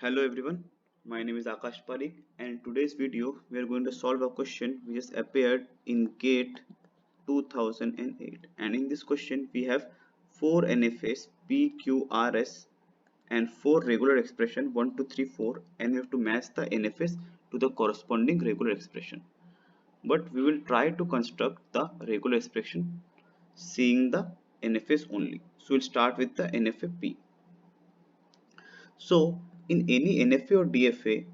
Hello everyone, my name is Akash Parikh and in today's video we are going to solve a question which has appeared in GATE 2008, and in this question we have 4 NFAs PQRS and 4 regular expression 1, 2, 3, 4, and we have to match the NFAs to the corresponding regular expression. But we will try to construct the regular expression seeing the NFAs only. So we'll start with the NFA P. So in any NFA or DFA,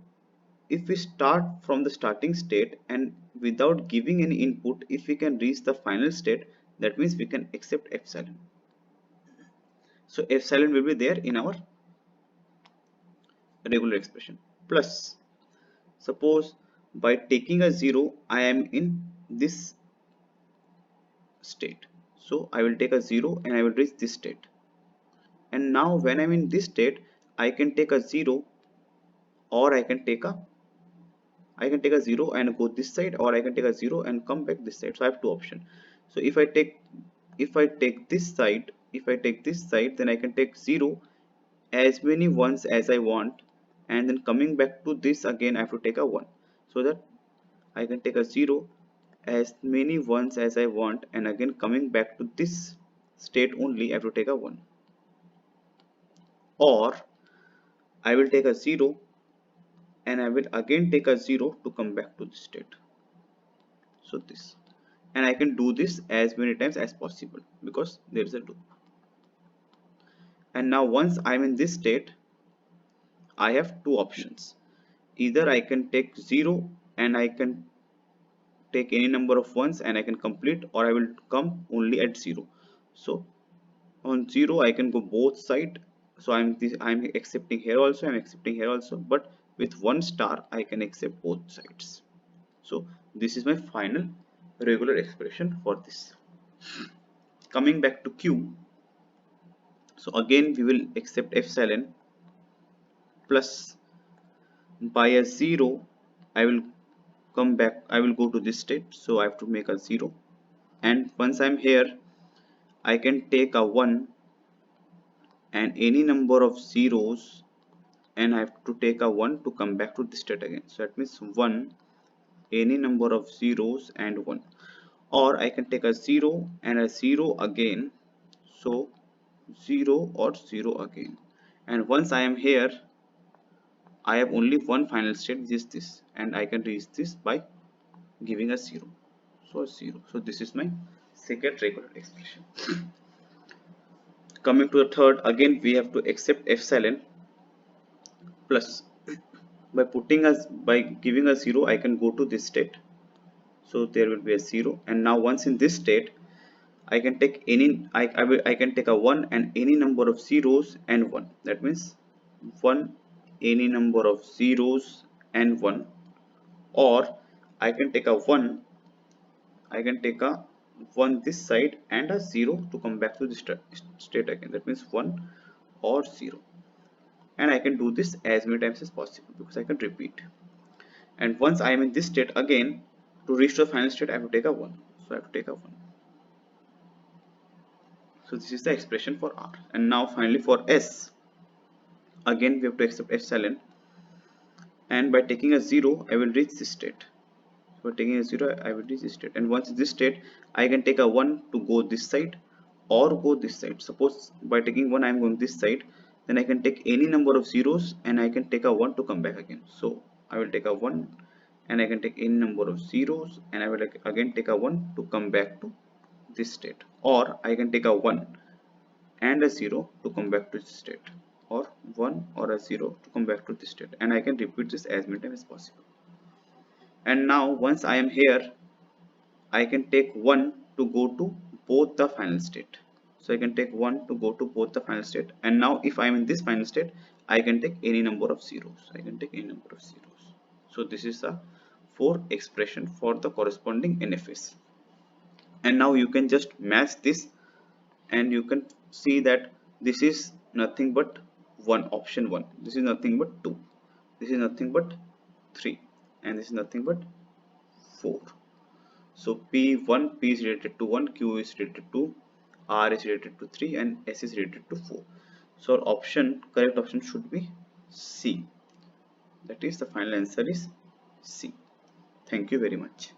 if we start from the starting state and without giving any input, if we can reach the final state, that means we can accept epsilon. So epsilon will be there in our regular expression. Plus, suppose by taking a 0, I am in this state. So I will take a 0 and I will reach this state. And now when I'm in this state, I can take a 0 or I can take a 0 and go this side, or I can take a 0 and come back this side. So I have two options. So if I take this side, then I can take 0 as many ones as I want, and then coming back to this again I have to take a 1, so that I can take a 0 as many ones as I want, and again coming back to this state only I have to take a 1. Or I will take a 0 and I will again take a 0 to come back to this state. So this, and I can do this as many times as possible because there is a loop. And now once I'm in this state, I have two options. Either I can take 0 and I can take any number of ones and I can complete, or I will come only at 0. So on 0 I can go both side. So I'm accepting here also, I'm accepting here also, but with 1 star I can accept both sides. So this is my final regular expression for this. Coming back to Q, so again we will accept epsilon plus by a 0 I will come back, I will go to this state, so I have to make a 0, and once I'm here I can take a 1 and any number of zeros, and I have to take a 1 to come back to this state again. So that means 1, any number of zeros and 1, or I can take a 0 and a 0 again, so 0 or 0 again, and once I am here I have only one final state, which is this, and I can reach this by giving a 0. So 0. So this is my second regular expression. Coming to the third, again we have to accept epsilon plus by giving a 0 I can go to this state, so there will be a 0, and now once in this state I can take I can take a 1 and any number of zeros and 1, that means 1, any number of zeros and 1, or I can take a 1, I can take a 1 this side and a 0 to come back to the state again, that means 1 or 0, and I can do this as many times as possible because I can repeat. And once I am in this state again, to reach the final state I have to take a 1, so I have to take a 1. So this is the expression for R. And now finally for S, again we have to accept epsilon, and by taking a 0 I will reach this state. So by taking a 0 I will reach this state, and once in this state I can take a 1 to go this side or go this side. Suppose by taking 1 I am going this side, then I can take any number of zeros and I can take a 1 to come back again. So I will take a 1 and I can take any number of zeros and I will again take a 1 to come back to this state, or I can take a 1 and a 0 to come back to this state, or 1 or a 0 to come back to this state, and I can repeat this as many times as possible. And now once I am here I can take 1 to go to both the final state, so I can take 1 to go to both the final state, and now if I am in this final state I can take any number of zeros, so this is a 4 expression for the corresponding NFS. And now you can just match this and you can see that this is nothing but option 1, this is nothing but 2, this is nothing but 3, and this is nothing but 4. So P1, P is related to 1, Q is related to, R is related to 3, and S is related to 4. So our correct option should be C. That is, the final answer is C. Thank you very much.